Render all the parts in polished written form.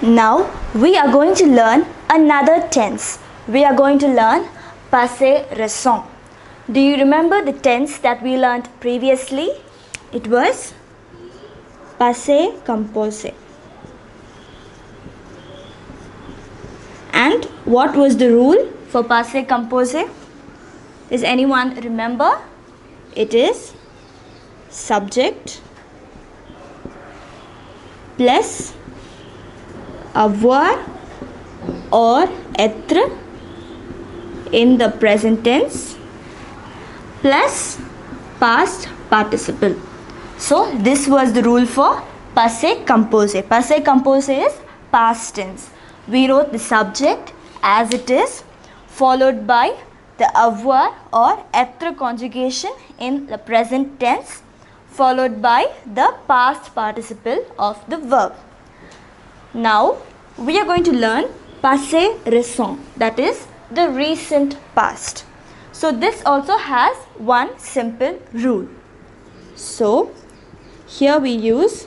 Now we are going to learn another tense. We are going to learn passé récent. Do you remember the tense that we learned previously? It was passé composé. And what was the rule for passé composé? Does anyone remember? It is subject plus avoir or être in the present tense plus past participle. So this was the rule for passé composé. Passé composé is past tense. We wrote the subject as it is, followed by the avoir or être conjugation in the present tense, followed by the past participle of the verb. Now we are going to learn passé récent, that is the recent past. So this also has one simple rule. So here we use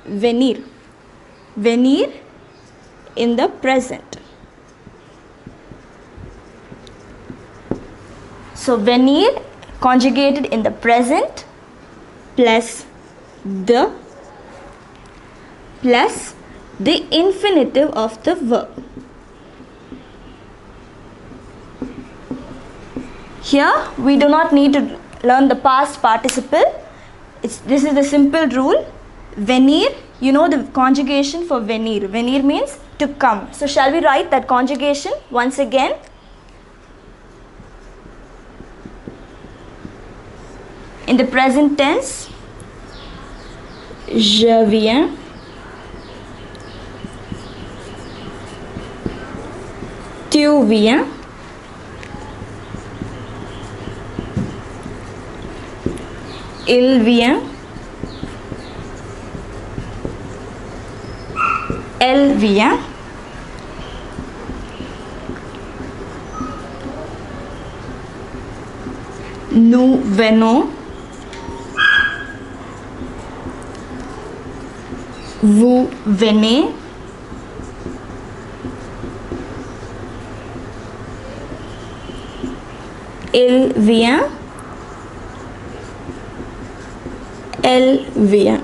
venir. Venir in the present. So venir conjugated in the present plus the infinitive of the verb. Here we do not need to learn the past participle. This is the simple rule. Venir, you know the conjugation for venir. Venir means to come. So shall we write that conjugation once again? In the present tense, je viens, tu viens, il vient, elle vient, nous venons, vous venez, il vient, elle vient.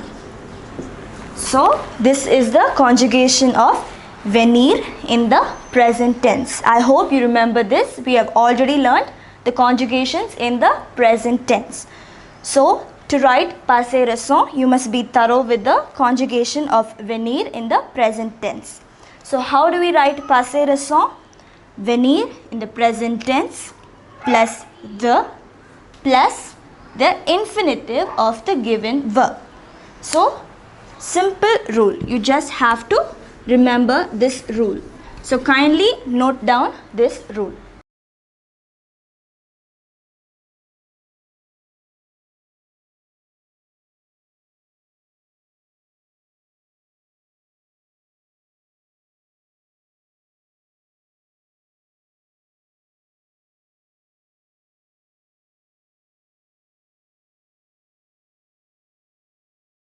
So this is the conjugation of venir in the present tense. I hope you remember this. We have already learned the conjugations in the present tense. So to write passé récent, you must be thorough with the conjugation of venir in the present tense. So how do we write passé récent? Venir in the present tense plus the infinitive of the given verb. So simple rule. You just have to remember this rule. So kindly note down this rule.